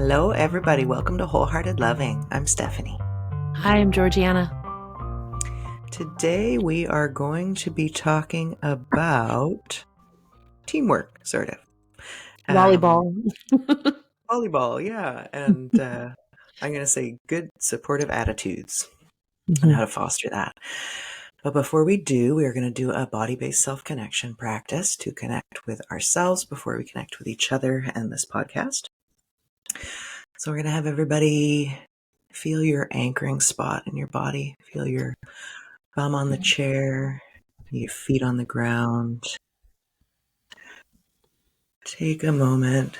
Hello, everybody. Welcome to Wholehearted Loving. I'm Stephanie. Hi, I'm Georgianna. Today we are going to be talking about teamwork, sort of. Volleyball. Volleyball, yeah. And I'm going to say good supportive attitudes and how to foster that. But before we do, we are going to do a body-based self-connection practice to connect with ourselves before we connect with each other and this podcast. So we're going to have everybody feel your anchoring spot in your body. Feel your bum on the chair, your feet on the ground. Take a moment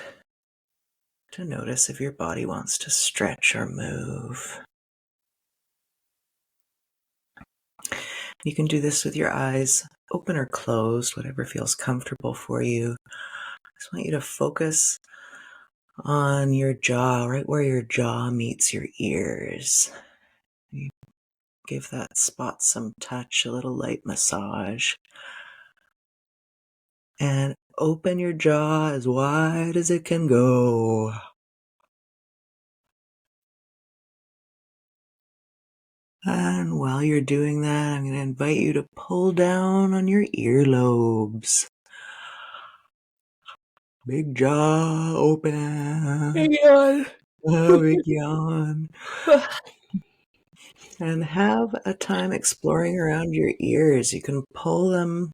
to notice if your body wants to stretch or move. You can do this with your eyes open or closed, whatever feels comfortable for you. I just want you to focus on your jaw, right where your jaw meets your ears. You give that spot some touch, a little light massage. And open your jaw as wide as it can go. And while you're doing that, I'm going to invite you to pull down on your earlobes. Big jaw open. Big yawn. Big yawn. And have a time exploring around your ears. You can pull them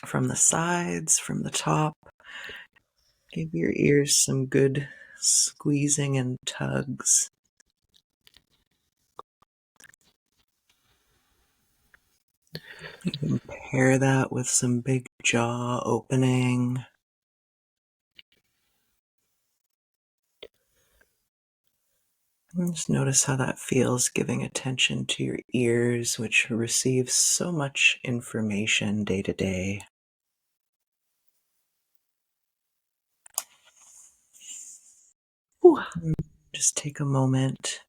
from the sides, from the top. Give your ears some good squeezing and tugs. You can pair that with some big jaw opening. And just notice how that feels, giving attention to your ears, which receive so much information day to day. Just take a moment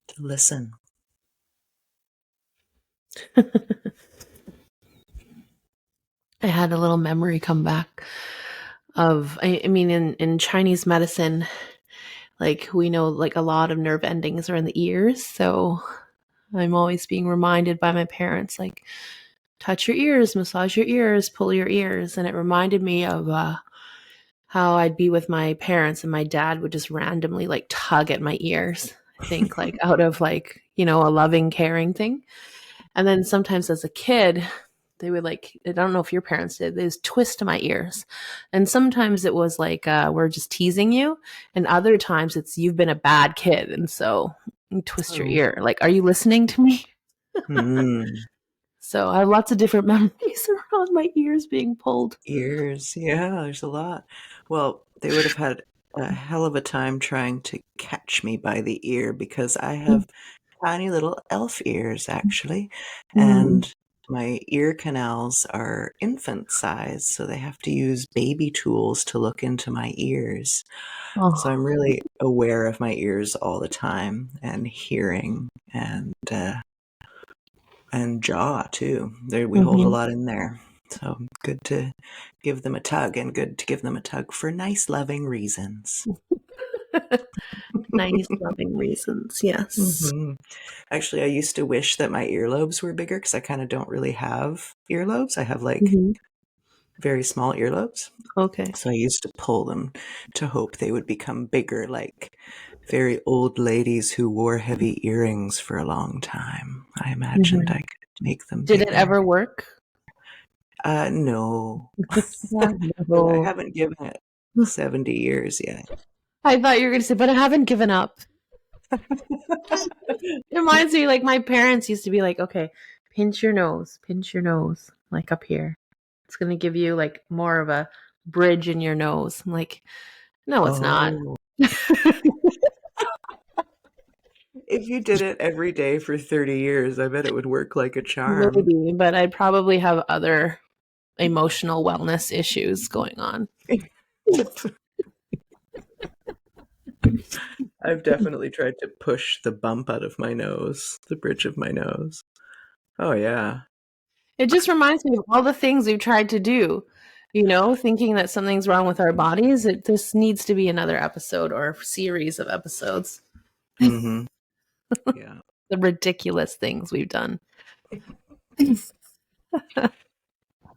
to listen. I had a little memory come back of, I mean, in Chinese medicine, like we know like a lot of nerve endings are in the ears. So I'm always being reminded by my parents, like, touch your ears, massage your ears, pull your ears. And it reminded me of how I'd be with my parents and my dad would just randomly like tug at my ears, I think, like out of like, a loving, caring thing. And then sometimes as a kid, they would like, I don't know if your parents did, they just twist my ears. And sometimes it was like, we're just teasing you. And other times it's, you've been a bad kid. And so you twist your ear. Like, are you listening to me? So I have lots of different memories around my ears being pulled. Ears, yeah, there's a lot. Well, they would have had a hell of a time trying to catch me by the ear because I have tiny little elf ears, actually. And my ear canals are infant size, so they have to use baby tools to look into my ears. Oh. So I'm really aware of my ears all the time, and hearing and jaw too. We hold a lot in there. So good to give them a tug, and good to give them a tug for nice, loving reasons. Nice, loving reasons, yes. Actually, I used to wish that my earlobes were bigger because I kind of don't really have earlobes. I have like very small earlobes. Okay. So I used to pull them to hope they would become bigger, like very old ladies who wore heavy earrings for a long time. I imagined I could make them Did bigger. it ever work? No. No. I haven't given it 70 years yet. I thought you were going to say, but I haven't given up. It reminds me, like, my parents used to be like, okay, pinch your nose, like up here. It's going to give you, like, more of a bridge in your nose. I'm like, no, it's not. If you did it every day for 30 years, I bet it would work like a charm. Maybe, but I'd probably have other emotional wellness issues going on. I've definitely tried to push the bump out of my nose, the bridge of my nose. Oh, yeah. It just reminds me of all the things we've tried to do. thinking that something's wrong with our bodies. This needs to be another episode or series of episodes. Mm-hmm. Yeah. The ridiculous things we've done.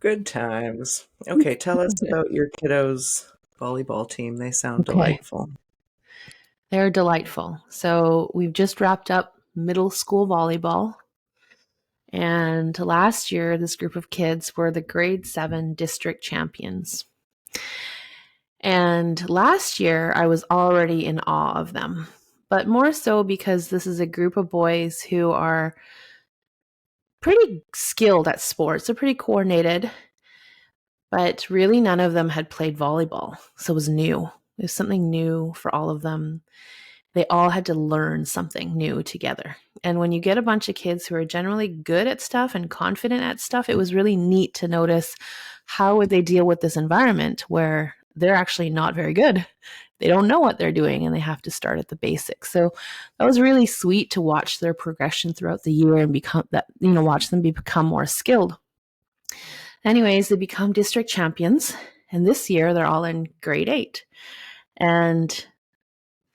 Good times. Okay, tell us about your kiddos' volleyball team. They sound Okay. delightful. They're delightful. So we've just wrapped up middle school volleyball. And last year, this group of kids were the grade 7 district champions. And last year, I was already in awe of them, but more so because this is a group of boys who are pretty skilled at sports. They're pretty coordinated, but really none of them had played volleyball. So it was new. It was something new for all of them. They all had to learn something new together. And when you get a bunch of kids who are generally good at stuff and confident at stuff, it was really neat to notice how would they deal with this environment where they're actually not very good. They don't know what they're doing and they have to start at the basics. So that was really sweet to watch their progression throughout the year and watch them become more skilled. Anyways, they become district champions. And this year they're all in grade 8. And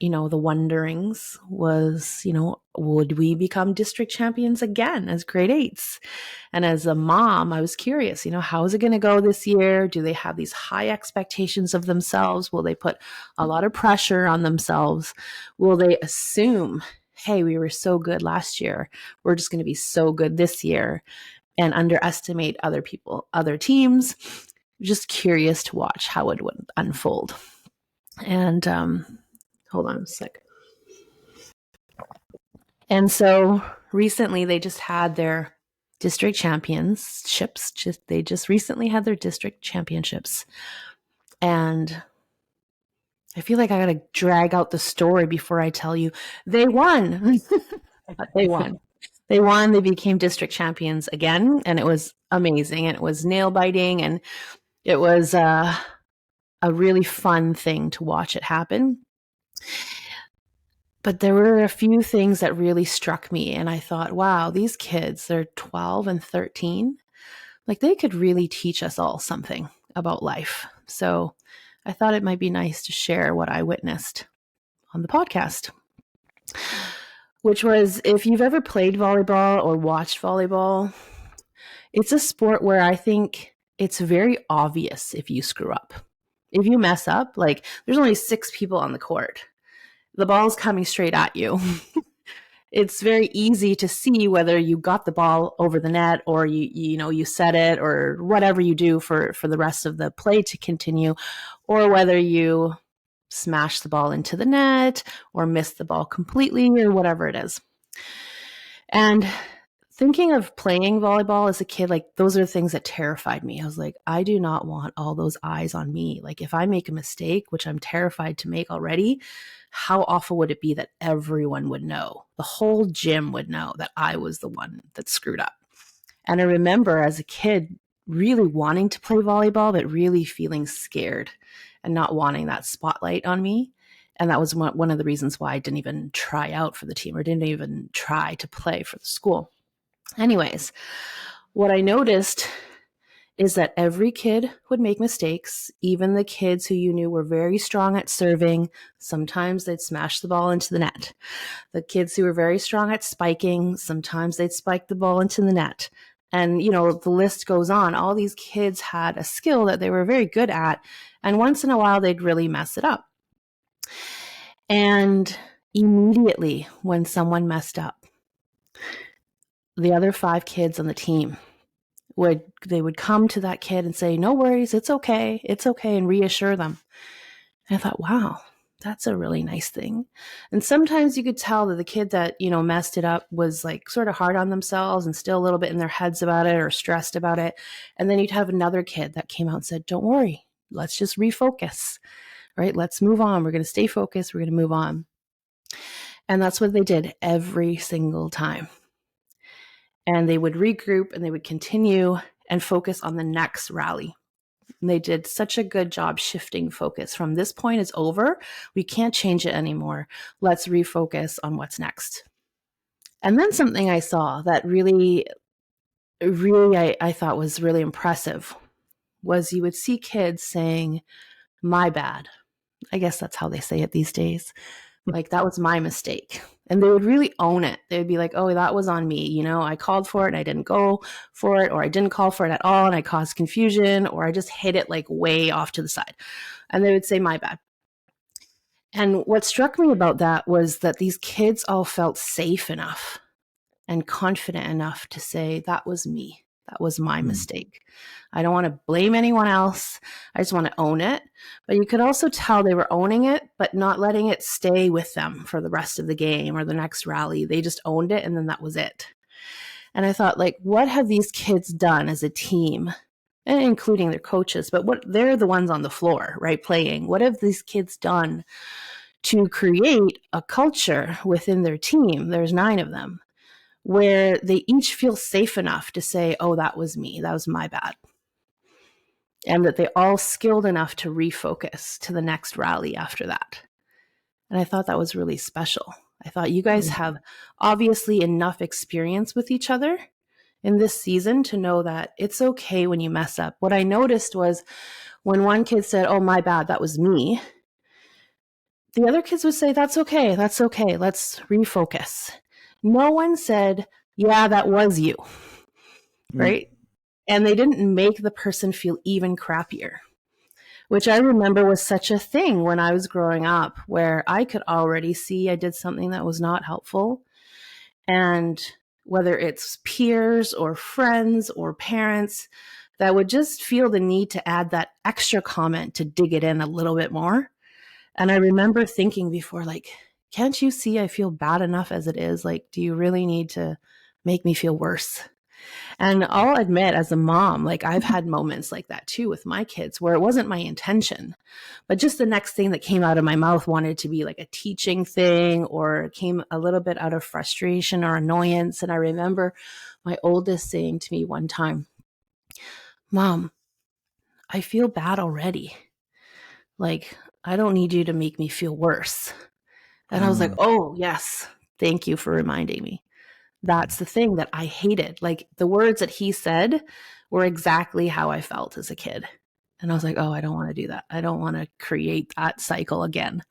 the wonderings was, would we become district champions again as grade 8s? And as a mom, I was curious, how is it going to go this year? Do they have these high expectations of themselves? Will they put a lot of pressure on themselves? Will they assume, hey, we were so good last year, we're just going to be so good this year, and underestimate other people, other teams? Just curious to watch how it would unfold. And hold on a sec. And so recently they just had their district championships. They just recently had their district championships. And I feel like I got to drag out the story before I tell you they won. They won. They won. They became district champions again. And it was amazing. And it was nail biting. And it was a really fun thing to watch it happen. But there were a few things that really struck me. And I thought, wow, these kids, they're 12 and 13. Like they could really teach us all something about life. So I thought it might be nice to share what I witnessed on the podcast, which was, if you've ever played volleyball or watched volleyball, it's a sport where I think it's very obvious if you screw up. If you mess up, like there's only 6 people on the court. The ball's coming straight at you. It's very easy to see whether you got the ball over the net or you set it or whatever you do for the rest of the play to continue, or whether you smash the ball into the net or miss the ball completely or whatever it is. And thinking of playing volleyball as a kid, like those are the things that terrified me. I was like, I do not want all those eyes on me. Like if I make a mistake, which I'm terrified to make already, how awful would it be that everyone would know? The whole gym would know that I was the one that screwed up. And I remember as a kid really wanting to play volleyball, but really feeling scared and not wanting that spotlight on me. And that was one of the reasons why I didn't even try out for the team or didn't even try to play for the school. Anyways, what I noticed is that every kid would make mistakes, even the kids who you knew were very strong at serving. Sometimes they'd smash the ball into the net. The kids who were very strong at spiking, sometimes they'd spike the ball into the net. And, the list goes on. All these kids had a skill that they were very good at, and once in a while they'd really mess it up. And immediately when someone messed up, the other 5 kids on the team would come to that kid and say, no worries, it's okay, and reassure them. And I thought, wow, that's a really nice thing. And sometimes you could tell that the kid that, messed it up was like sort of hard on themselves and still a little bit in their heads about it or stressed about it. And then you'd have another kid that came out and said, don't worry, let's just refocus, right? Let's move on. We're going to stay focused. We're going to move on. And that's what they did every single time. And they would regroup and they would continue and focus on the next rally. And they did such a good job shifting focus from this point is over. We can't change it anymore. Let's refocus on what's next. And then something I saw that really I thought was really impressive was you would see kids saying, my bad. I guess that's how they say it these days. Like, that was my mistake. And they would really own it. They would be like, oh, that was on me. You know, I called for it and I didn't go for it, or I didn't call for it at all and I caused confusion, or I just hit it like way off to the side. And they would say, my bad. And what struck me about that was that these kids all felt safe enough and confident enough to say, that was me. That was my mistake. I don't want to blame anyone else. I just want to own it. But you could also tell they were owning it, but not letting it stay with them for the rest of the game or the next rally. They just owned it, and then that was it. And I thought, like, what have these kids done as a team, and including their coaches, but what they're the ones on the floor, right, playing. What have these kids done to create a culture within their team? There's 9 of them, where they each feel safe enough to say, oh, that was me. That was my bad. And that they all skilled enough to refocus to the next rally after that. And I thought that was really special. I thought you guys have obviously enough experience with each other in this season to know that it's okay when you mess up. What I noticed was when one kid said, oh, my bad, that was me, the other kids would say, that's okay, let's refocus. No one said, yeah, that was you, right? And they didn't make the person feel even crappier, which I remember was such a thing when I was growing up, where I could already see I did something that was not helpful. And whether it's peers or friends or parents that would just feel the need to add that extra comment to dig it in a little bit more. And I remember thinking before, like, can't you see I feel bad enough as it is? Like, do you really need to make me feel worse? And I'll admit, as a mom, like, I've had moments like that too with my kids where it wasn't my intention, but just the next thing that came out of my mouth wanted to be like a teaching thing, or came a little bit out of frustration or annoyance. And I remember my oldest saying to me one time, Mom, I feel bad already. Like, I don't need you to make me feel worse. And I was like, oh, yes, thank you for reminding me. That's the thing that I hated. Like, the words that he said were exactly how I felt as a kid. And I was like, oh, I don't want to do that. I don't want to create that cycle again.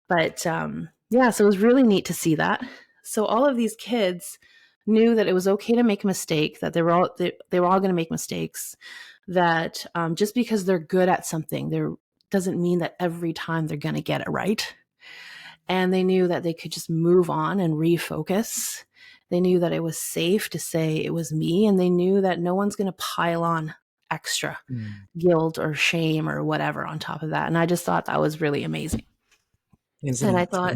But yeah, so it was really neat to see that. So all of these kids knew that it was okay to make a mistake, that they were all going to make mistakes, that just because they're good at something, there doesn't mean that every time they're going to get it right. And they knew that they could just move on and refocus. They knew that it was safe to say it was me, and they knew that no one's going to pile on extra guilt or shame or whatever on top of that. And I just thought that was really amazing. And I thought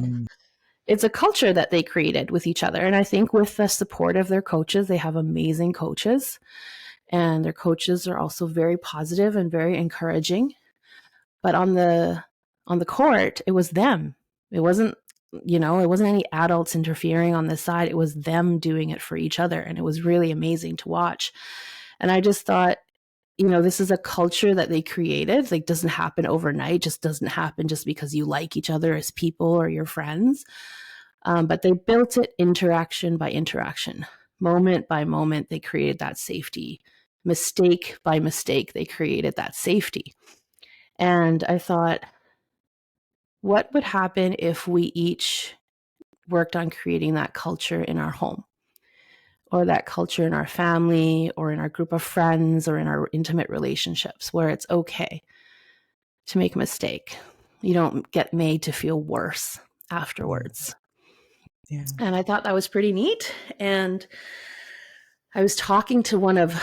it's a culture that they created with each other. And I think with the support of their coaches, they have amazing coaches, and their coaches are also very positive and very encouraging. But on the court, it was them. It wasn't, it wasn't any adults interfering on this side. It was them doing it for each other. And it was really amazing to watch. And I just thought, this is a culture that they created. Like, doesn't happen overnight, just doesn't happen just because you like each other as people or your friends. But they built it interaction by interaction, moment by moment. They created that safety. Mistake by mistake, they created that safety. And I thought, what would happen if we each worked on creating that culture in our home, or that culture in our family, or in our group of friends, or in our intimate relationships, where it's okay to make a mistake. You don't get made to feel worse afterwards. Yeah. And I thought that was pretty neat. And I was talking to one of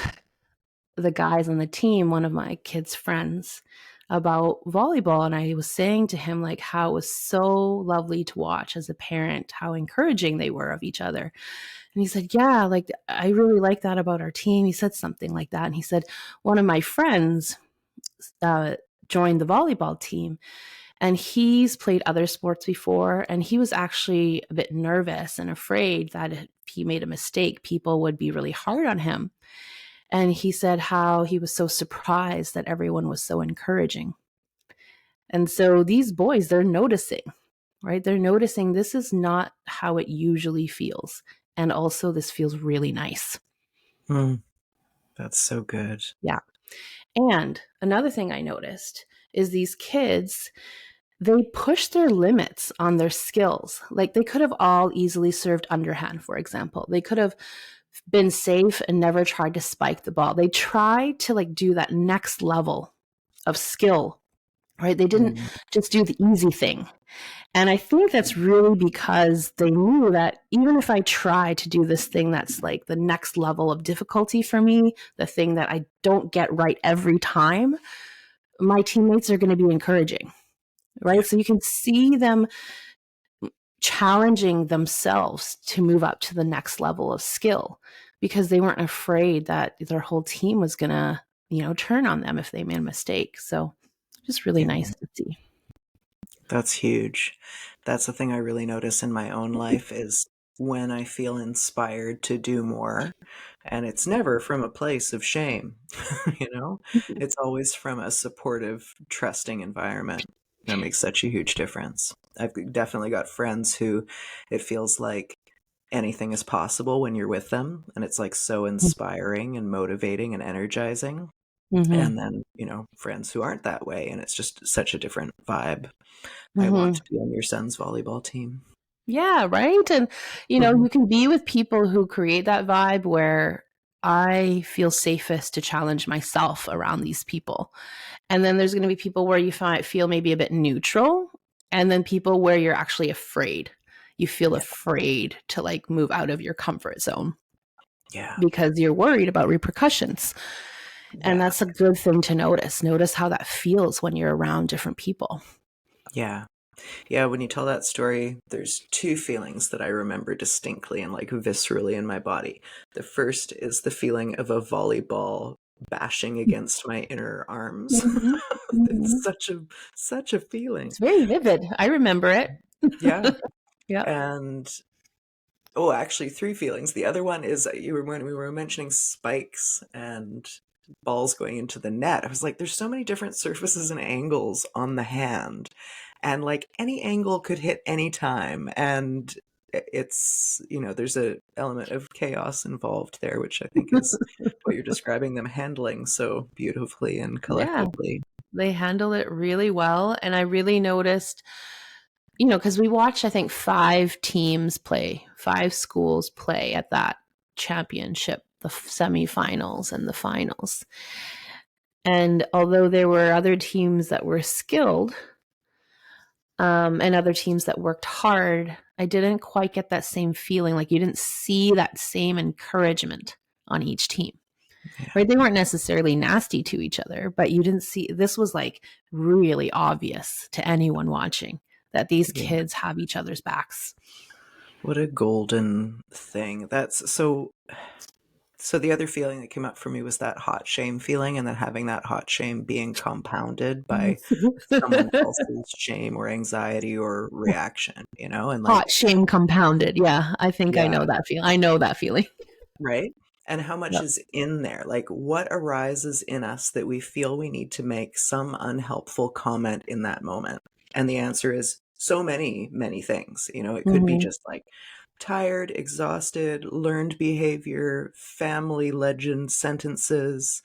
the guys on the team, one of my kids' friends, about volleyball. And I was saying to him, like, how it was so lovely to watch as a parent, how encouraging they were of each other. And he said, yeah, like, I really like that about our team. He said something like that. And he said, one of my friends joined the volleyball team, and he's played other sports before. And he was actually a bit nervous and afraid that if he made a mistake, people would be really hard on him. And he said how he was so surprised that everyone was so encouraging. And so these boys, they're noticing, right? They're noticing this is not how it usually feels. And also, this feels really nice. That's so good. Yeah. And another thing I noticed is these kids, they push their limits on their skills. Like they could have all easily served underhand, for example. They could have been safe and never tried to spike the ball. They tried to like do that next level of skill, right? They didn't Mm, just do the easy thing. And I think that's really because they knew that even if I try to do this thing that's like the next level of difficulty for me, the thing that I don't get right every time, my teammates are going to be encouraging, yeah, right? So you can see them challenging themselves to move up to the next level of skill because they weren't afraid that their whole team was going to, turn on them if they made a mistake. So just really yeah. nice to see. That's huge. That's the thing I really notice in my own life is when I feel inspired to do more. And it's never from a place of shame, you know? It's always from a supportive, trusting environment. That makes such a huge difference. I've definitely got friends who it feels like anything is possible when you're with them, and it's like so inspiring and motivating and energizing. Mm-hmm. And then, friends who aren't that way, and it's just such a different vibe. I want Mm-hmm. to be on your son's volleyball team. Yeah, right. And, Mhm. you can be with people who create that vibe where I feel safest to challenge myself around these people. And then there's going to be people where you feel maybe a bit neutral. And then people where you're actually afraid. You feel Yeah, afraid to like move out of your comfort zone yeah, because you're worried about repercussions. And yeah, that's a good thing to notice. Notice how that feels when you're around different people. yeah. Yeah, when you tell that story, there's two feelings that I remember distinctly and like viscerally in my body. The first is the feeling of a volleyball bashing against my inner arms. Mm-hmm. Mm-hmm. It's such a feeling. It's very vivid. I remember it. Yeah. Yep. And oh, actually, three feelings. The other one is when we were mentioning spikes and balls going into the net. I was like, there's so many different surfaces and angles on the hand, and like any angle could hit any time. And it's there's a element of chaos involved there, which I think is what you're describing them handling so beautifully and Yeah, collectively. they handle it really well. And I really noticed, because we watched, I think, 5 teams play, 5 schools play at that championship, the semifinals and the finals. And although there were other teams that were skilled, and other teams that worked hard, I didn't quite get that same feeling. Like you didn't see that same encouragement on each team. Yeah, Right? They weren't necessarily nasty to each other, but you didn't see this was like really obvious to anyone watching that these yeah. kids have each other's backs. What a golden thing. That's so. So the other feeling that came up for me was that hot shame feeling, and then having that hot shame being compounded by someone else's shame or anxiety or reaction, and Hot like, shame compounded. Yeah, I think I yeah, know that feeling. I know that feeling. right? And how much Yep. is in there? Like, what arises in us that we feel we need to make some unhelpful comment in that moment? And the answer is so many, many things. It could be Mm-hmm. just like tired, exhausted, learned behavior, family legend sentences,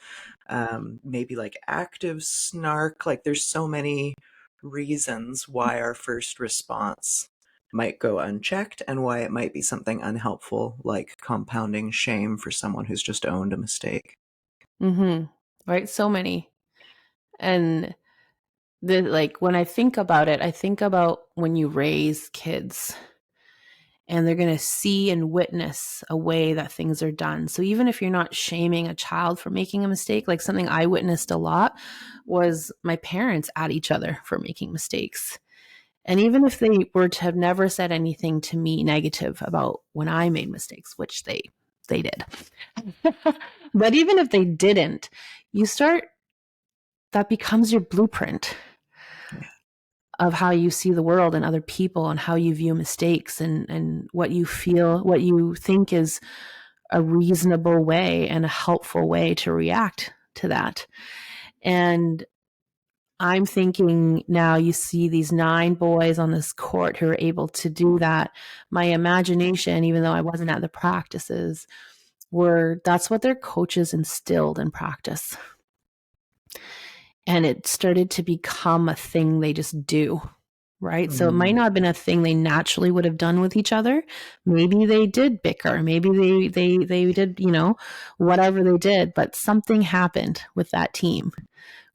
maybe like active snark. Like, there's so many reasons why our first response might go unchecked and why it might be something unhelpful, like compounding shame for someone who's just owned a mistake. Mm-hmm. Right. So many. And like when I think about it, I think about when you raise kids and they're going to see and witness a way that things are done. So even if you're not shaming a child for making a mistake, like something I witnessed a lot was my parents at each other for making mistakes. And even if they were to have never said anything to me negative about when I made mistakes, which they did. But even if they didn't, you start that becomes your blueprint Yeah. of how you see the world and other people and how you view mistakes and what you feel, what you think is a reasonable way and a helpful way to react to that. And I'm thinking now you see these 9 boys on this court who are able to do that. My imagination, even though I wasn't at the practices, were that's what their coaches instilled in practice. and it started to become a thing they just do. Right. So it might Mm, not have been a thing they naturally would have done with each other. Maybe they did bicker. Maybe they did, whatever they did, but something happened with that team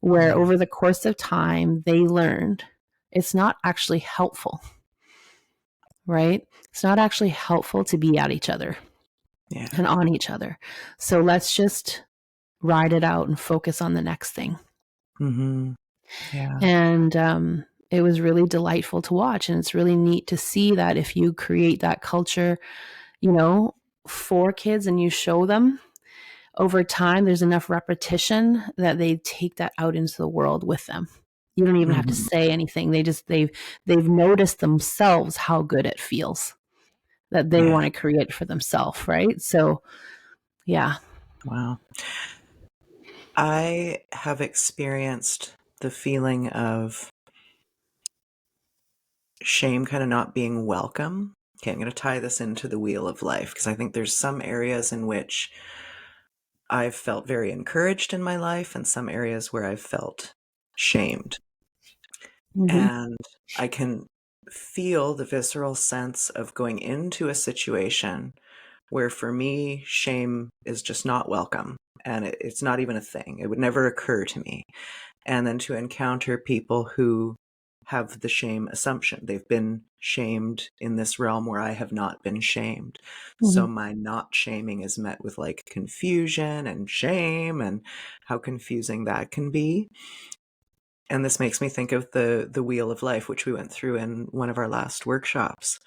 where yeah. over the course of time, they learned it's not actually helpful, right? It's not actually helpful to be at each other Yeah. and on each other. So let's just ride it out and focus on the next thing. Hmm. Yeah. And it was really delightful to watch. And it's really neat to see that if you create that culture, you know, for kids and you show them over time, there's enough repetition that they take that out into the world with them. You don't even have to Hmm. say anything. They've noticed themselves how good it feels that they Yeah. want to create for themselves, right? So yeah. Wow. I have experienced the feeling of shame kind of not being welcome. Okay, I'm going to tie this into the wheel of life because I think there's some areas in which I've felt very encouraged in my life and some areas where I've felt shamed. Mm-hmm. And I can feel the visceral sense of going into a situation where for me, shame is just not welcome and it's not even a thing. It would never occur to me. And then to encounter people who have the shame assumption. They've been shamed in this realm where I have not been shamed. Mm-hmm. So my not shaming is met with like confusion and shame and how confusing that can be. And this makes me think of the wheel of life, which we went through in one of our last workshops,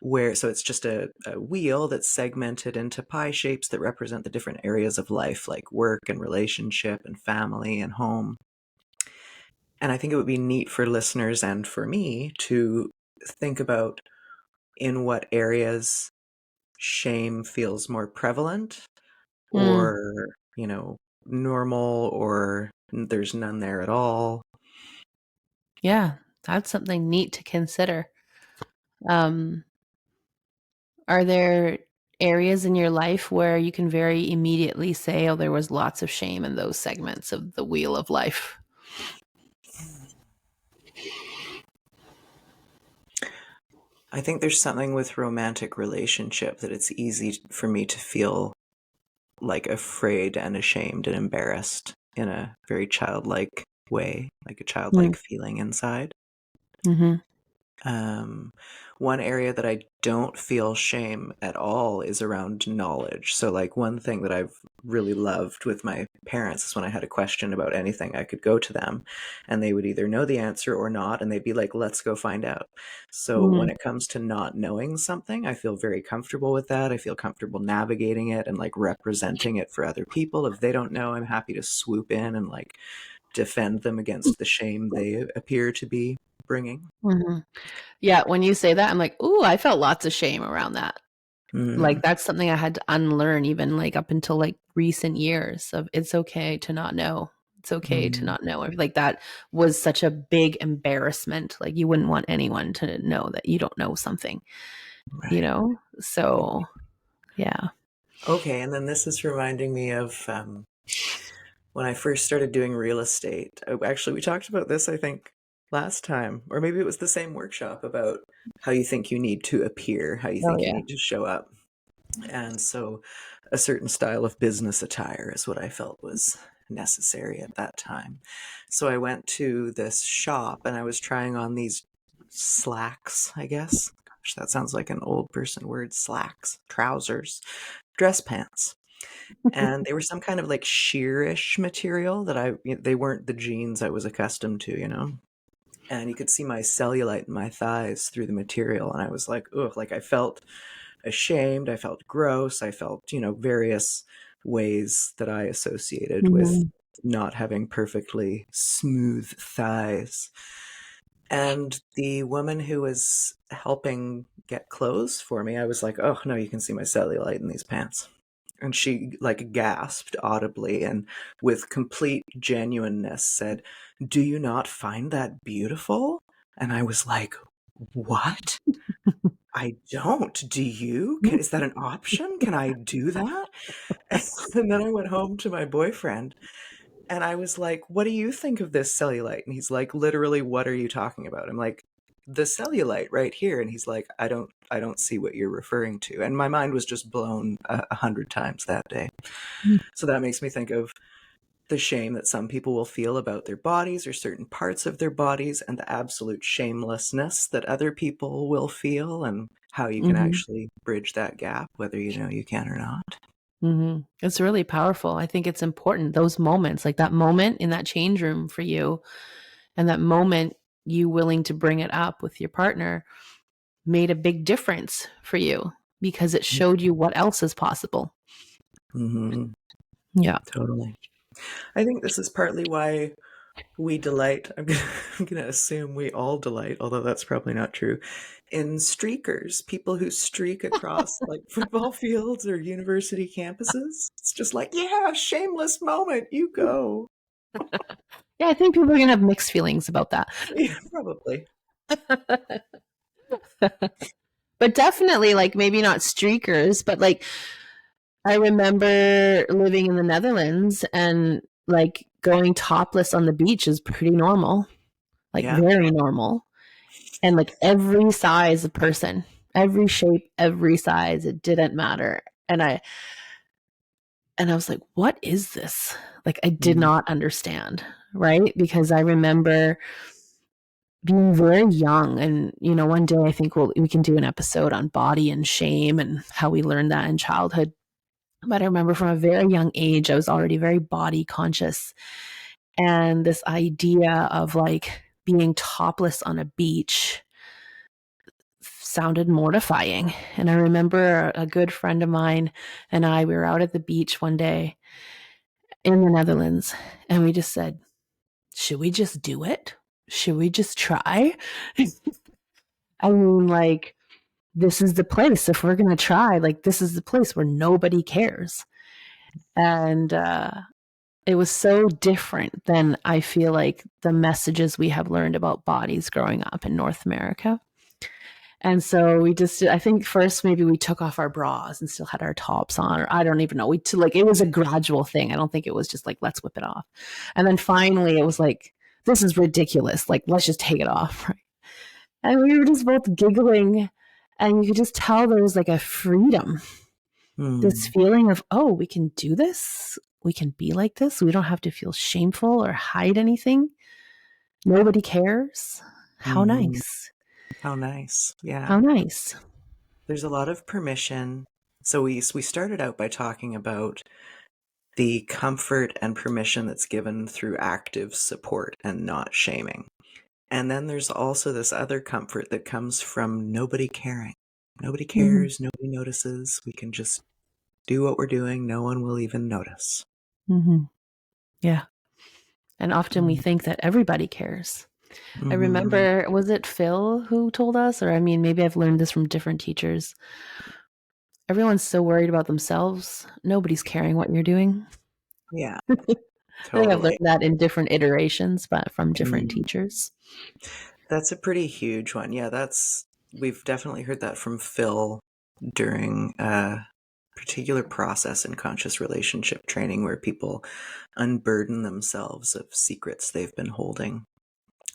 where so it's just a wheel that's segmented into pie shapes that represent the different areas of life, like work and relationship and family and home. And I think it would be neat for listeners and for me to think about in what areas shame feels more prevalent Mm, or, normal or there's none there at all. yeah, that's something neat to consider. Um, are there areas in your life where you can very immediately say, oh, there was lots of shame in those segments of the wheel of life? I think there's something with romantic relationship that it's easy for me to feel like afraid and ashamed and embarrassed in a very childlike way, like a Mm, childlike feeling inside. mm-hmm. Um, One area that I don't feel shame at all is around knowledge. So, like, one thing that I've really loved with my parents is when I had a question about anything, I could go to them and they would either know the answer or not, and they'd be like, let's go find out. So, when Mm-hmm. it comes to not knowing something, I feel very comfortable with that. I feel comfortable navigating it and like representing it for other people. If they don't know, I'm happy to swoop in and like defend them against the shame they appear to be bringing. Mm-hmm. Yeah, when you say that, I'm like, ooh, I felt lots of shame around that. Like Mm, that's something I had to unlearn even like up until like recent years of it's okay to not know. It's okay to mm, not know. Like that was such a big embarrassment. Like you wouldn't want anyone to know that you don't know something, you right. know? So, yeah. Okay, and then this is reminding me of when I first started doing real estate. Actually, we talked about this, I think, last time, or maybe it was the same workshop about how you think you need to appear, how you Oh think you yeah. need to show up. And so a certain style of business attire is what I felt was necessary at that time. So I went to this shop and I was trying on these slacks, I guess. Gosh, that sounds like an old person word, slacks, trousers, dress pants. And they were some kind of like sheerish material that they weren't the jeans I was accustomed to. And you could see my cellulite in my thighs through the material. And I was like, ugh, like I felt ashamed. I felt gross. I felt, various ways that I associated with Mhm. not having perfectly smooth thighs. And the woman who was helping get clothes for me, I was like, oh, no, you can see my cellulite in these pants. And she like gasped audibly and with complete genuineness said, do you not find that beautiful? And I was like, what? I don't. Do you? Is that an option? Can I do that? And then I went home to my boyfriend And I was like, what do you think of this cellulite? And he's like, literally, what are you talking about? I'm like, the cellulite right here. And he's like, I don't see what you're referring to. And my mind was just blown 100 times that day. So that makes me think of the shame that some people will feel about their bodies or certain parts of their bodies, and the absolute shamelessness that other people will feel, and how you can Mm-hmm. actually bridge that gap, whether you know you can or not. Mm-hmm. It's really powerful. I think it's important. Those moments, like that moment in that change room for you, and that moment you willing to bring it up with your partner made a big difference for you because it showed you what else is possible. Mm-hmm. Yeah. Totally. I think this is partly why we delight, I'm gonna assume we all delight, although that's probably not true, in streakers, people who streak across like football fields or university campuses. It's just like, yeah, shameless moment, you go. Yeah, I think people are going to have mixed feelings about that. Yeah, probably. But definitely, like, maybe not streakers, but like, I remember living in the Netherlands and like going topless on the beach is pretty normal, like, Yeah. very normal. And like every size of person, every shape, every size, it didn't matter. And I was like, what is this? Like, I did Mm, not understand, right? Because I remember being very young. And, one day I think we can do an episode on body and shame and how we learned that in childhood. But I remember from a very young age, I was already very body conscious. And this idea of like being topless on a beach sounded mortifying. And I remember a good friend of mine and we were out at the beach one day in the Netherlands, and we just said, should we just do it? Should we just try? I mean, like, this is the place. If we're going to try, like, this is the place where nobody cares. And it was so different than I feel like the messages we have learned about bodies growing up in North America. And so I think first maybe we took off our bras and still had our tops on, or I don't even know. Like, it was a gradual thing. I don't think it was just like, let's whip it off. And then finally it was like, this is ridiculous. Like, let's just take it off. Right? And we were just both giggling, and you could just tell there was like a freedom, this mm, feeling of, oh, we can do this. We can be like this. We don't have to feel shameful or hide anything. Nobody cares. How mhm. nice. How nice. Yeah. How nice. There's a lot of permission. So we started out by talking about the comfort and permission that's given through active support and not shaming. And then there's also this other comfort that comes from nobody caring. Nobody Mm-hmm. cares, nobody notices. We can just do what we're doing, no one will even notice. Mm-hmm. Yeah. And often we Mm. think that everybody cares. I Mhm. remember, was it Phil who told us? Or I mean, maybe I've learned this from different teachers. Everyone's so worried about themselves. Nobody's caring what you're doing. Yeah, I think I've learned totally. that in different iterations, but from different Mm. teachers. That's a pretty huge one. Yeah, we've definitely heard that from Phil during a particular process in conscious relationship training where people unburden themselves of secrets they've been holding.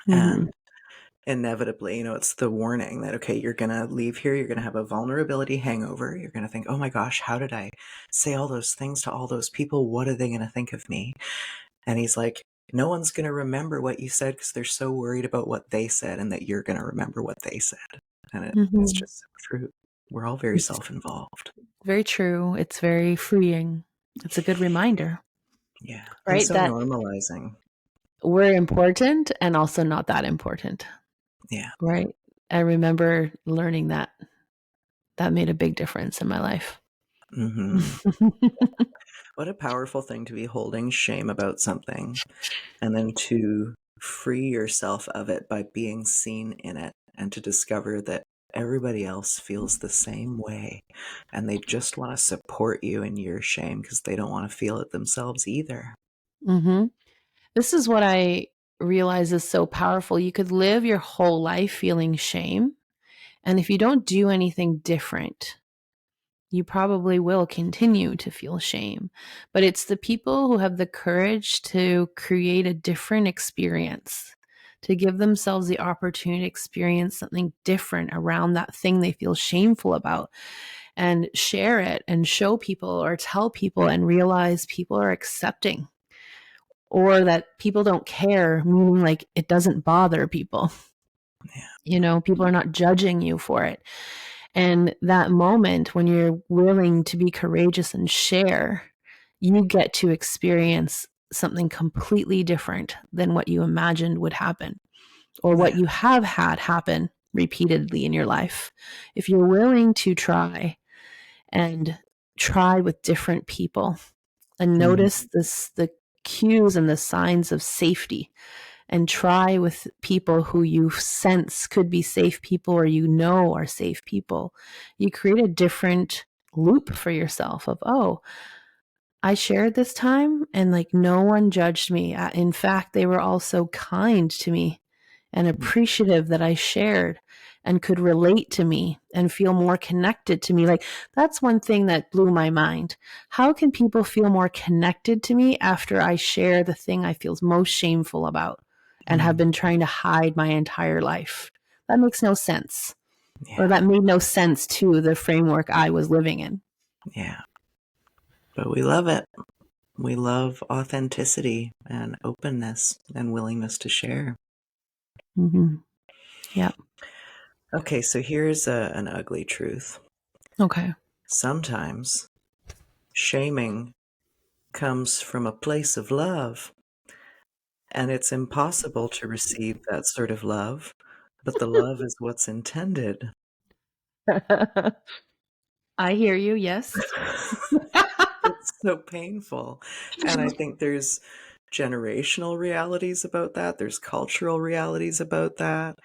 Mm-hmm. And inevitably, it's the warning that, okay, you're going to leave here, you're going to have a vulnerability hangover. You're going to think, oh my gosh, how did I say all those things to all those people? What are they going to think of me? And he's like, no one's going to remember what you said because they're so worried about what they said and that you're going to remember what they said. And it's Mm-hmm. just so true. We're all very It's self involved. very true. It's very freeing. It's a good reminder, Yeah. And right? so That normalizing. we're important and also not that important, Yeah. right? I remember learning that. That made a big difference in my life. Hmm. What a powerful thing to be holding shame about something and then to free yourself of it by being seen in it and to discover that everybody else feels the same way and they just want to support you in your shame because they don't want to feel it themselves either. Mm-hmm. This is what I realize is so powerful. You could live your whole life feeling shame. And if you don't do anything different, you probably will continue to feel shame. But it's the people who have the courage to create a different experience, to give themselves the opportunity to experience something different around that thing they feel shameful about, and share it and show people or tell people and realize people are accepting, or that people don't care, meaning like it doesn't bother people. Yeah. People are not judging you for it. And that moment when you're willing to be courageous and share, you get to experience something completely different than what you imagined would happen, or what Yeah. you have had happen repeatedly in your life. If you're willing to try and try with different people and notice the cues and the signs of safety, and try with people who you sense could be safe people or are safe people, you create a different loop for yourself of, oh, I shared this time and like no one judged me. In fact, they were all so kind to me and appreciative that I shared and could relate to me and feel more connected to me. Like, that's one thing that blew my mind. How can people feel more connected to me after I share the thing I feel most shameful about and have been trying to hide my entire life? That makes no sense. Or Yeah. that made no sense to the framework I was living in. Yeah. But we love it. We love authenticity and openness and willingness to share. Mm-hmm. Yeah. Okay, so here's an ugly truth. Okay. Sometimes shaming comes from a place of love, and it's impossible to receive that sort of love, but the love is what's intended. I hear you. Yes. It's so painful. And I think there's generational realities about that, there's cultural realities about that,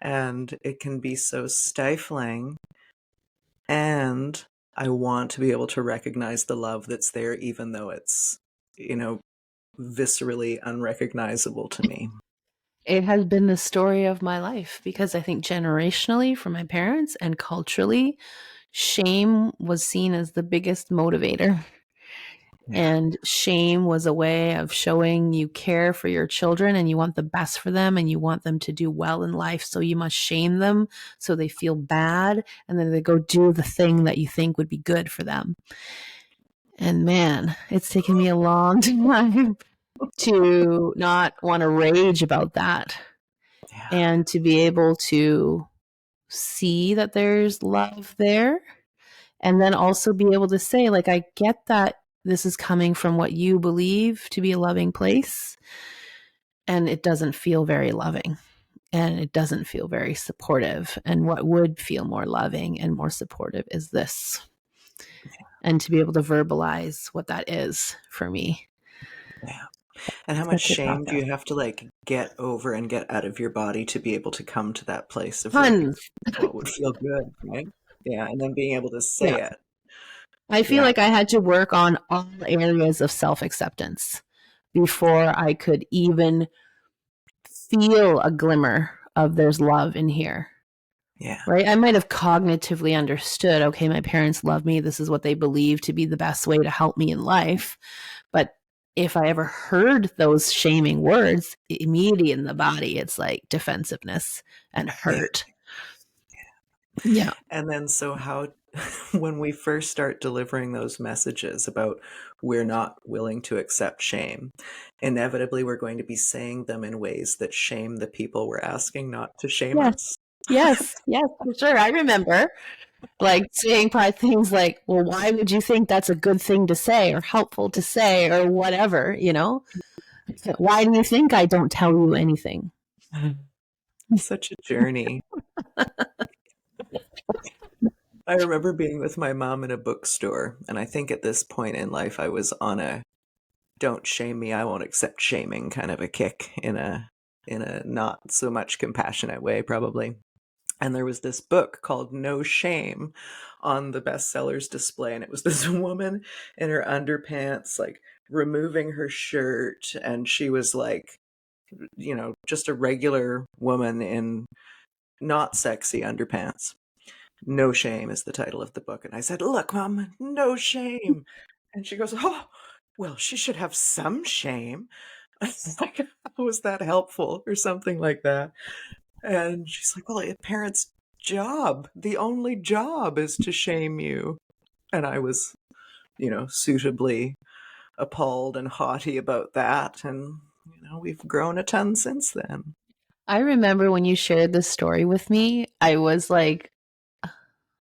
and it can be so stifling. And I want to be able to recognize the love that's there, even though it's, viscerally unrecognizable to me. It has been the story of my life because I think generationally from my parents and culturally, shame was seen as the biggest motivator. Yeah. And shame was a way of showing you care for your children and you want the best for them and you want them to do well in life. So you must shame them so they feel bad and then they go do the thing that you think would be good for them. And man, it's taken me a long time to not want to rage about that Yeah. and to be able to see that there's love there, and then also be able to say, like, I get that this is coming from what you believe to be a loving place, and it doesn't feel very loving and it doesn't feel very supportive, and what would feel more loving and more supportive is this. And to be able to verbalize what that is for me. Yeah. And how much Such a shame do process. you have to get over and get out of your body to be able to come to that place of Tons. what would feel good, right? Yeah, and then being able to Yeah. say it. I feel Yeah. like I had to work on all areas of self acceptance before I could even feel a glimmer of there's love in here. Yeah. Right? I might have cognitively understood, okay, my parents love me. This is what they believe to be the best way to help me in life. But if I ever heard those shaming words, immediately in the body, it's like defensiveness and Yeah. hurt. Yeah. And then so how when we first start delivering those messages about we're not willing to accept shame, inevitably we're going to be saying them in ways that shame the people we're asking not to shame Yes. us. Yes. Yes. For sure. I remember like saying probably things like, well, why would you think that's a good thing to say or helpful to say or whatever, you know? Why do you think I don't tell you anything? Such a journey. I remember being with my mom in a bookstore, and I think at this point in life I was on a don't shame me, I won't accept shaming kind of a kick in a not so much compassionate way probably. And there was this book called No Shame on the bestsellers display, and it was this woman in her underpants like removing her shirt, and she was like, just a regular woman in not sexy underpants. No Shame is the title of the book. And I said, "Look, Mom, no shame." And she goes, "Oh, well, she should have some shame." I was like, "How was that helpful?" or something like that. And she's like, "Well, a parent's job, the only job is to shame you." And I was, suitably appalled and haughty about that. And, we've grown a ton since then. I remember when you shared this story with me, I was like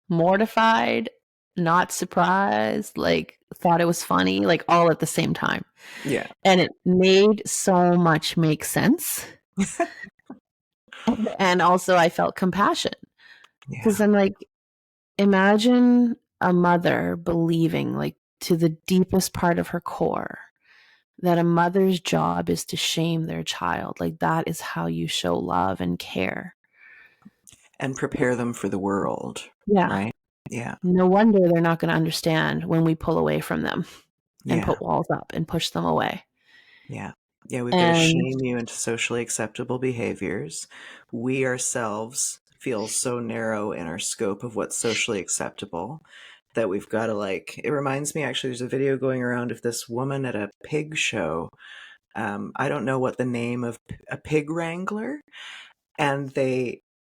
mortified, not surprised, like thought it was funny, like all at the same time. Yeah. And it made so much make sense. And also I felt compassion because Yeah. I'm like, imagine a mother believing, like, to the deepest part of her core, that a mother's job is to shame their child. Like, that is how you show love and care. And prepare them for the world, Yeah. right? Yeah. No wonder they're not going to understand when we pull away from them and Yeah. put walls up and push them away. Yeah. Yeah, we've got to And shame you into socially acceptable behaviors. We ourselves feel so narrow in our scope of what's socially acceptable that we've got to, like, it reminds me, actually, there's a video going around of this woman at a pig show. I don't know what the name of a pig wrangler, and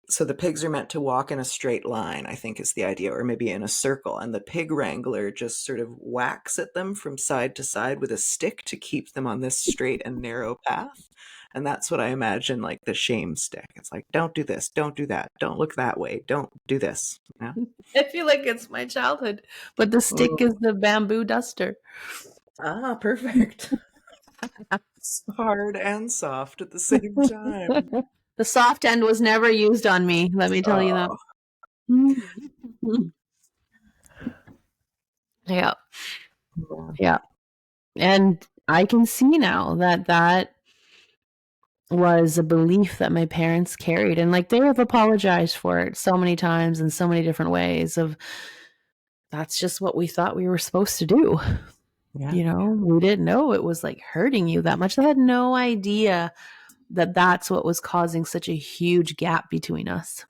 so the pigs are meant to walk in a straight line, I think is the idea, or maybe in a circle, and the pig wrangler just sort of whacks at them from side to side with a stick to keep them on this straight and narrow path. And that's what I imagine, like the shame stick. It's like, don't do this, don't do that, don't look that way, don't do this. I feel like it's my childhood, but the stick Mm. is the bamboo duster. Ah, perfect. It's hard and soft at the same time. The soft end was never used on me, let me tell you that. Oh, Yeah. yeah. Yeah. And I can see now that that was a belief that my parents carried. And like they have apologized for it so many times in so many different ways of that's just what we thought we were supposed to do. Yeah. You know, we didn't know it was like hurting you that much. They had no idea that that's what was causing such a huge gap between us.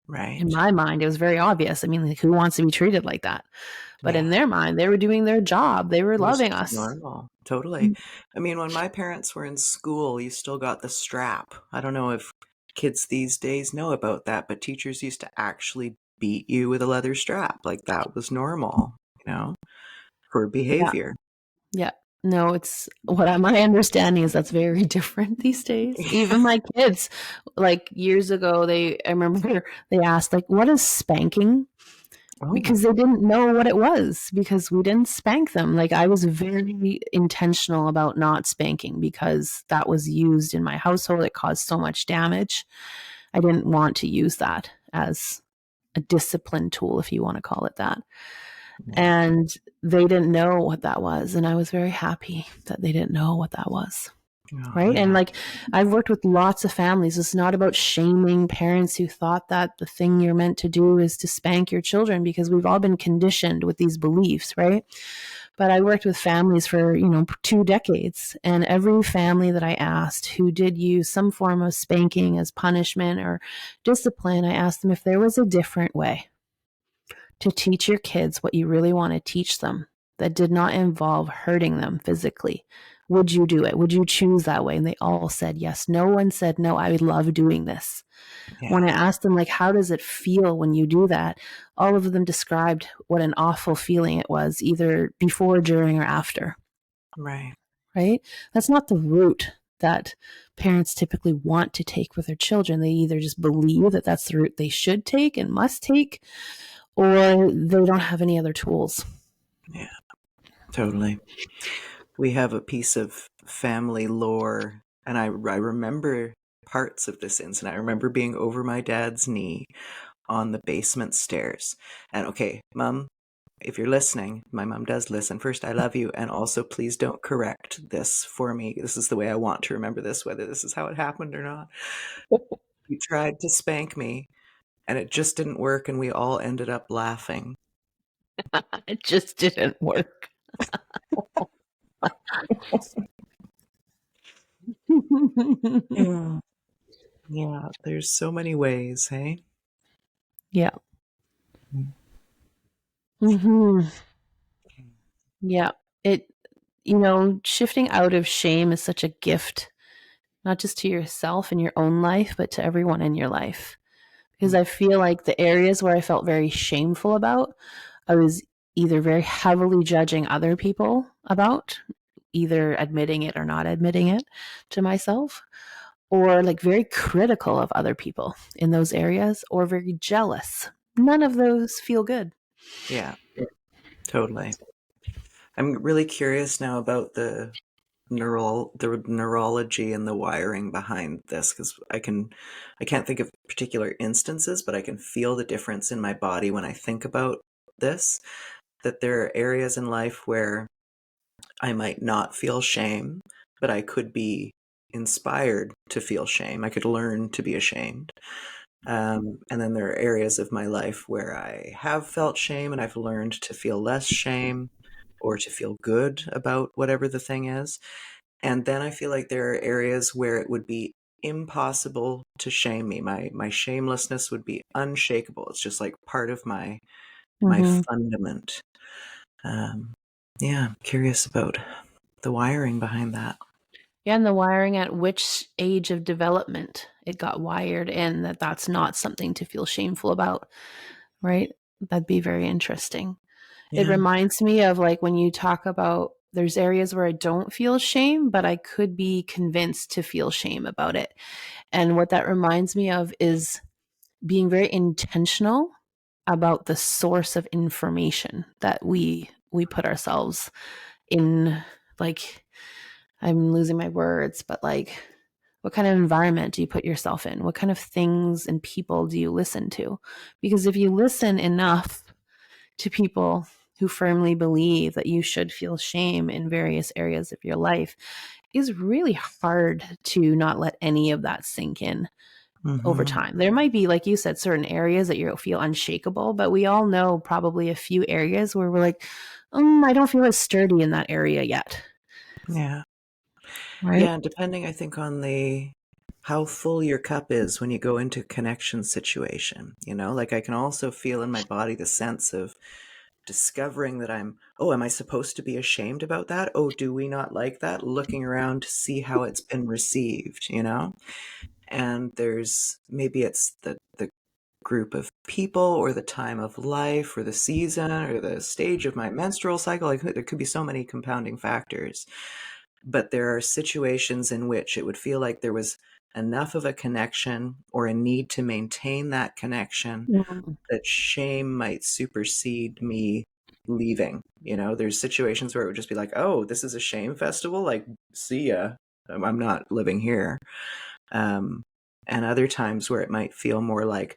In Right. my mind, it was very obvious. I mean, like, who wants to be treated like that? But Yeah. in their mind, they were doing their job. They were It was loving just us. normal. Totally. I mean, when my parents were in school, you still got the strap. I don't know if kids these days know about that, but teachers used to actually beat you with a leather strap. Like that was normal, for Yeah. behavior. Yeah. No, it's my understanding is that's very different these days. Even my kids, like years ago, I remember they asked, like, what is spanking? Oh, Because they didn't know what it was because we didn't spank them. Like I was very intentional about not spanking because that was used in my household. It caused so much damage. I didn't want to use that as a discipline tool, if you want to call it that. yeah. And they didn't know what that was. And I was very happy that they didn't know what that was. Oh, Right. And yeah. like I've worked with lots of families. It's not about shaming parents who thought that the thing you're meant to do is to spank your children because we've all been conditioned with these beliefs. Right. But I worked with families for, 2 decades. And every family that I asked who did use some form of spanking as punishment or discipline, I asked them if there was a different way to teach your kids what you really want to teach them that did not involve hurting them physically. Would you do it? Would you choose that way? And they all said yes. No one said, no, I would love doing this. When Yeah. I asked them, like, how does it feel when you do that? All of them described what an awful feeling it was, either before, during, or after, Right. right? That's not the route that parents typically want to take with their children. They either just believe that that's the route they should take and must take, or they don't have any other tools. Yeah. Totally. We have a piece of family lore, and I remember parts of this incident. I remember being over my dad's knee on the basement stairs. And okay, Mom, if you're listening, my mom does listen. First, I love you. And also, please don't correct this for me. This is the way I want to remember this, whether this is how it happened or not. You tried to spank me, and it just didn't work. And we all ended up laughing. It just didn't work. Yeah. Yeah. There's so many ways, hey? Yeah. Hmm. Yeah. It, shifting out of shame is such a gift, not just to yourself and your own life, but to everyone in your life. Because I feel like the areas where I felt very shameful about, I was either very heavily judging other people about, either admitting it or not admitting it to myself, or like very critical of other people in those areas, or very jealous. None of those feel good. Yeah, totally. I'm really curious now about the neurology and the wiring behind this, because I can't think of particular instances, but I can feel the difference in my body when I think about this, that there are areas in life where I might not feel shame, but I could be inspired to feel shame. I could learn to be ashamed. And then there are areas of my life where I have felt shame and I've learned to feel less shame or to feel good about whatever the thing is. And then I feel like there are areas where it would be impossible to shame me. My shamelessness would be unshakable. It's just like part of my Mm-hmm. fundament. Um, yeah, I'm curious about the wiring behind that. Yeah, and the wiring at which age of development it got wired in, that's not something to feel shameful about, right? That'd be very interesting. It Yeah. reminds me of like when you talk about there's areas where I don't feel shame, but I could be convinced to feel shame about it. And what that reminds me of is being very intentional about the source of information that we put ourselves in. Like, I'm losing my words, but like, what kind of environment do you put yourself in? What kind of things and people do you listen to? Because if you listen enough to people who firmly believe that you should feel shame in various areas of your life, it's really hard to not let any of that sink in over Hmm. time. There might be, like you said, certain areas that you feel unshakable, but we all know probably a few areas where we're like, I don't feel as sturdy in that area yet. Yeah. Right? Yeah, and depending, I think, on the how full your cup is when you go into a connection situation, like I can also feel in my body the sense of discovering that am I supposed to be ashamed about that? Oh, do we not like that? Looking around to see how it's been received. And there's maybe it's the group of people or the time of life or the season or the stage of my menstrual cycle. Like there could be so many compounding factors. But there are situations in which it would feel like there was enough of a connection or a need to maintain that connection Mm. that shame might supersede me leaving. There's situations where it would just be like, oh, this is a shame festival. Like, see ya. I'm not living here. Um, and other times where it might feel more like,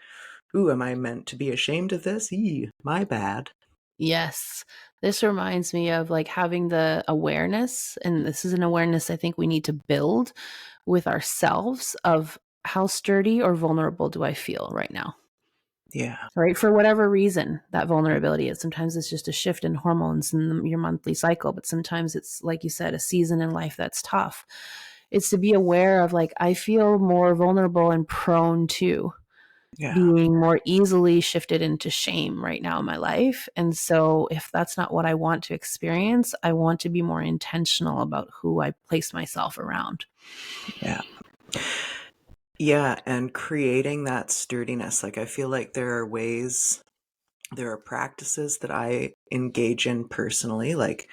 ooh, am I meant to be ashamed of this? My bad. Yes. This reminds me of like having the awareness, and this is an awareness I think we need to build with ourselves of how sturdy or vulnerable do I feel right now? Yeah. Right? For whatever reason, that vulnerability is. Sometimes it's just a shift in hormones in your monthly cycle, but sometimes it's, like you said, a season in life that's tough. It's to be aware of like, I feel more vulnerable and prone to Yeah. being more easily shifted into shame right now in my life. And so, if that's not what I want to experience, I want to be more intentional about who I place myself around. Yeah. Yeah. And creating that sturdiness. Like, I feel like there are practices that I engage in personally, like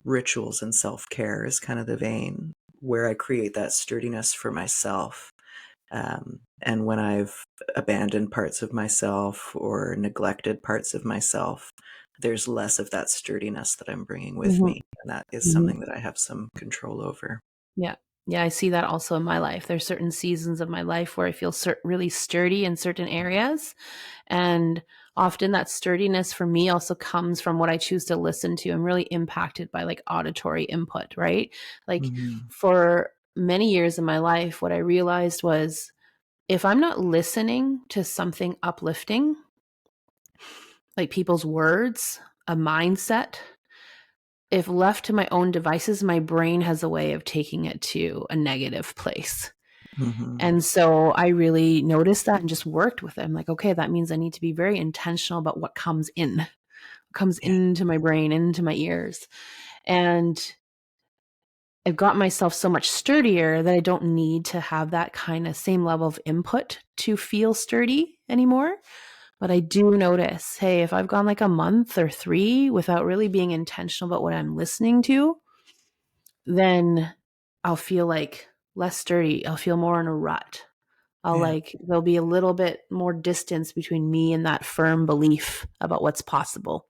rituals and self care is kind of the vein where I create that sturdiness for myself. And when I've abandoned parts of myself or neglected parts of myself, there's less of that sturdiness that I'm bringing with Mhm. me. And that is Mhm. something that I have some control over. Yeah. Yeah, I see that also in my life. There's certain seasons of my life where I feel really sturdy in certain areas. And often that sturdiness for me also comes from what I choose to listen to. I'm really impacted by like auditory input, right? Like Hmm. for many years in my life, what I realized was if I'm not listening to something uplifting, like people's words, a mindset, if left to my own devices, my brain has a way of taking it to a negative place. Mm-hmm. And so I really noticed that and just worked with it. I'm like, okay, that means I need to be very intentional about what comes in, comes Yeah. into my brain, into my ears. And I've got myself so much sturdier that I don't need to have that kind of same level of input to feel sturdy anymore. But I do notice, hey, if I've gone like a month or 3 without really being intentional about what I'm listening to, then I'll feel like less sturdy. I'll feel more in a rut. Yeah. There'll be a little bit more distance between me and that firm belief about what's possible.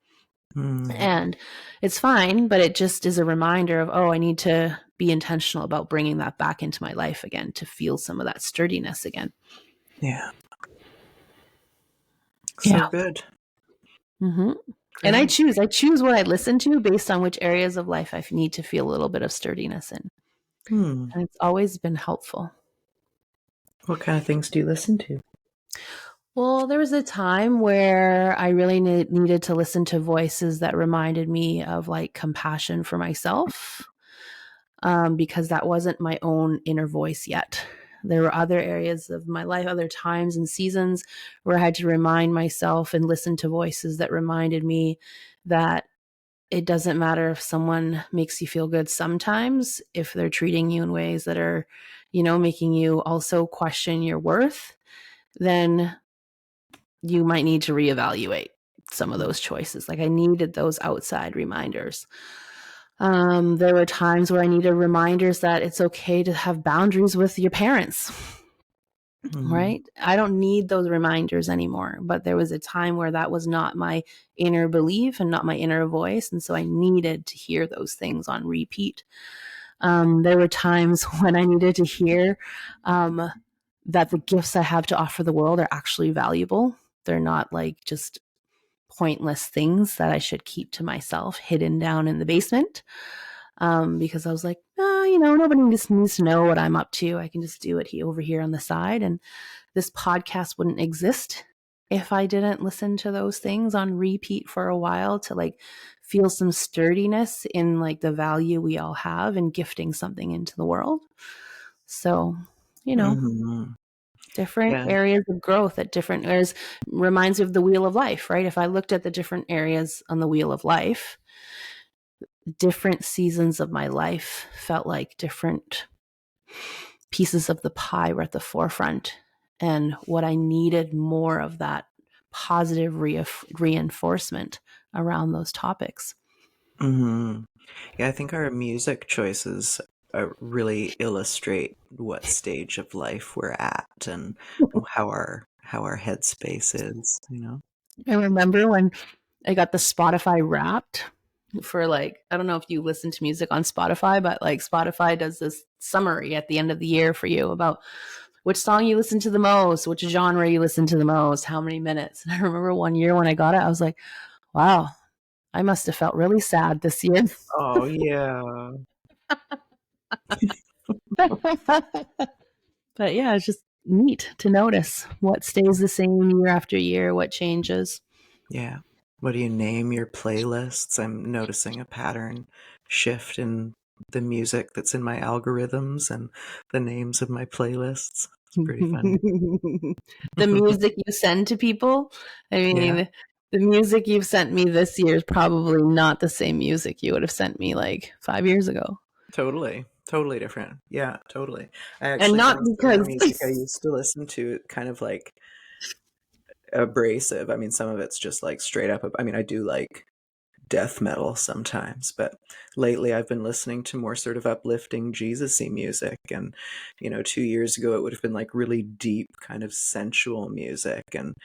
Mm. And it's fine, but it just is a reminder of, oh, I need to be intentional about bringing that back into my life again to feel some of that sturdiness again. Yeah. So Yeah. good. Mm-hmm. And I Great. choose what I listen to based on which areas of life I need to feel a little bit of sturdiness in. Hmm. And it's always been helpful. What kind of things do you listen to? Well, there was a time where I really needed to listen to voices that reminded me of like compassion for myself, because that wasn't my own inner voice yet. There were other areas of my life, other times and seasons where I had to remind myself and listen to voices that reminded me that it doesn't matter if someone makes you feel good sometimes, if they're treating you in ways that are, making you also question your worth, then you might need to reevaluate some of those choices. Like I needed those outside reminders. There were times where I needed reminders that it's okay to have boundaries with your parents, Mm-hmm. right? I don't need those reminders anymore. But there was a time where that was not my inner belief and not my inner voice. And so I needed to hear those things on repeat. There were times when I needed to hear that the gifts I have to offer the world are actually valuable. They're not like just pointless things that I should keep to myself, hidden down in the basement. Because I was like, oh, nobody just needs to know what I'm up to. I can just do it over here on the side. And this podcast wouldn't exist if I didn't listen to those things on repeat for a while to like feel some sturdiness in like the value we all have in gifting something into the world. So, you know, Mm-hmm. different Yeah. areas of growth at different areas reminds me of the wheel of life, right? If I looked at the different areas on the wheel of life, different seasons of my life felt like different pieces of the pie were at the forefront. And what I needed more of that positive reinforcement around those topics. Mm-hmm. Yeah, I think our music choices really illustrate what stage of life we're at and how our headspace is, you know? I remember when I got the Spotify Wrapped for like, I don't know if you listen to music on Spotify, but like Spotify does this summary at the end of the year for you about which song you listen to the most, which genre you listen to the most, how many minutes. And I remember one year when I got it, I was like, wow, I must have felt really sad this year. Oh, yeah. But yeah, it's just neat to notice what stays the same year after year, what changes. Yeah. What do you name your playlists? I'm noticing a pattern shift in the music that's in my algorithms and the names of my playlists. It's pretty funny. The music you send to people, I Yeah, mean, the music you've sent me this year is probably not the same music you would have sent me like 5 years ago. totally. Totally different. Yeah, totally. I And actually not found some of the because music I used to listen to kind of like abrasive. I mean, some of it's just like straight up. I mean, I do like death metal sometimes, but lately I've been listening to more sort of uplifting Jesus-y music. And, 2 years ago it would have been like really deep, kind of sensual music and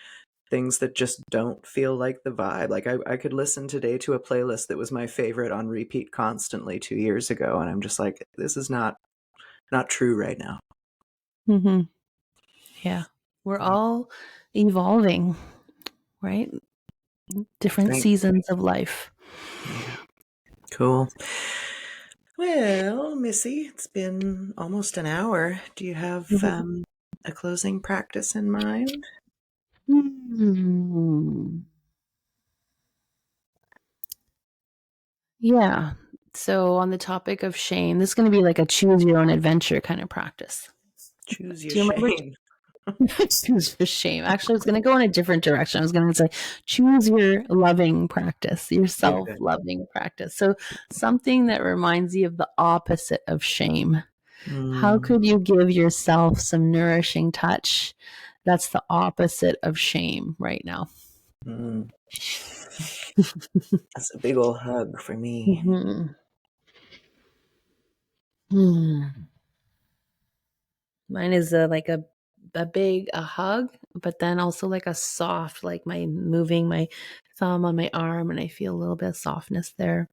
things that just don't feel like the vibe. Like I could listen today to a playlist that was my favorite on repeat constantly 2 years ago, and I'm just like, this is not true right now. hmm yeah, we're all evolving, right? Different Thank seasons of life. Yeah. Cool. Well, Missy, it's been almost an hour. Do you have Mhm. a closing practice in mind? Hmm. Yeah. So, on the topic of shame, this is going to be like a choose your own adventure kind of practice. Choose your Do you remember? shame. Choose your shame. Actually, I was going to go in a different direction. I was going to say, choose your loving practice, your Oh, self good. loving practice. So, something that reminds you of the opposite of shame. How Mm, could you give yourself some nourishing touch that's the opposite of shame right now? mm. That's a big old hug for me. Mm-hmm. Hmm. Mine is like a big a hug, but then also like a soft, like my moving my thumb on my arm, and I feel a little bit of softness there.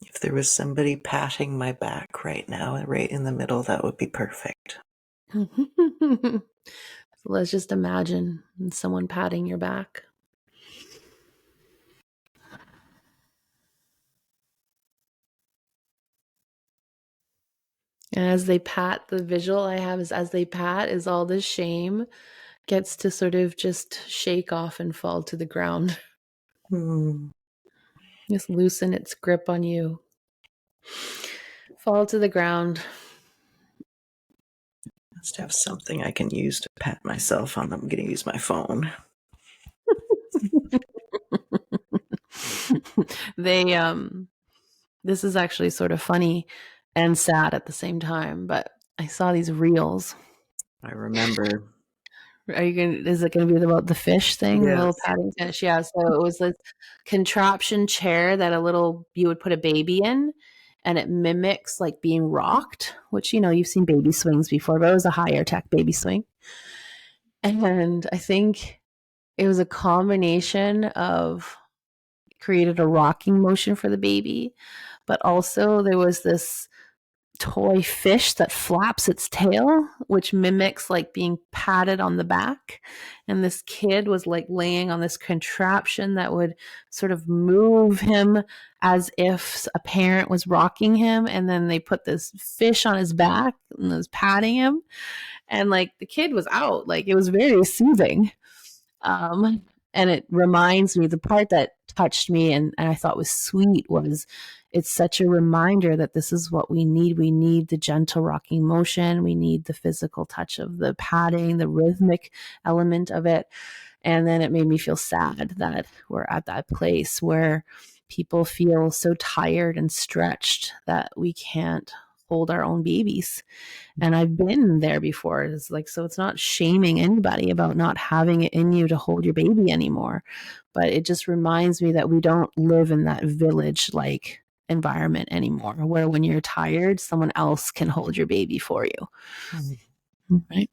If there was somebody patting my back right now, right in the middle, that would be perfect. So let's just imagine someone patting your back. And as they pat, the visual I have is as they pat, is all this shame gets to sort of just shake off and fall to the ground. Mm. Just loosen its grip on you. Fall to the ground. Must have something I can use to pat myself on. I'm going to use my phone. They this is actually sort of funny and sad at the same time, but I saw these reels. I remember. Are you gonna is it gonna be about the fish thing, the little Yes. padding fish? Yeah, so it was this contraption chair that a little you would put a baby in, and it mimics like being rocked, which you've seen baby swings before, but it was a higher tech baby swing. And I think it was a combination of created a rocking motion for the baby, but also there was this toy fish that flaps its tail, which mimics like being patted on the back. And this kid was like laying on this contraption that would sort of move him as if a parent was rocking him. And then they put this fish on his back and was patting him. And like the kid was out. Like it was very soothing. Um, and it reminds me, the part that touched me and I thought was sweet was it's such a reminder that this is what we need. We need the gentle rocking motion. We need the physical touch of the padding, the rhythmic element of it. And then it made me feel sad that we're at that place where people feel so tired and stretched that we can't hold our own babies. And I've been there before. It's like, so it's not shaming anybody about not having it in you to hold your baby anymore. But it just reminds me that we don't live in that village like environment anymore, where when you're tired, someone else can hold your baby for you. Right?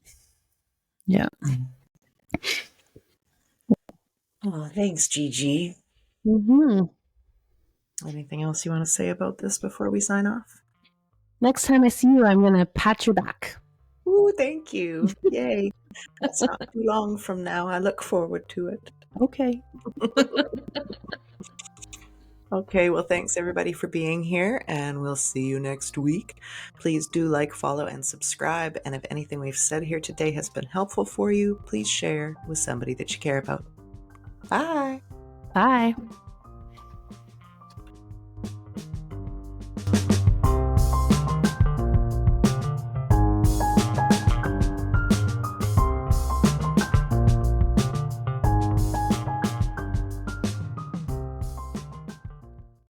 Yeah. Oh, thanks, Gigi. Mm-hmm. Anything else you want to say about this before we sign off? Next time I see you, I'm going to pat your back. Ooh, thank you. Yay. That's not too long from now. I look forward to it. Okay. Okay, well, thanks everybody for being here, and we'll see you next week. Please do like, follow, and subscribe. And if anything we've said here today has been helpful for you, please share with somebody that you care about. Bye. Bye.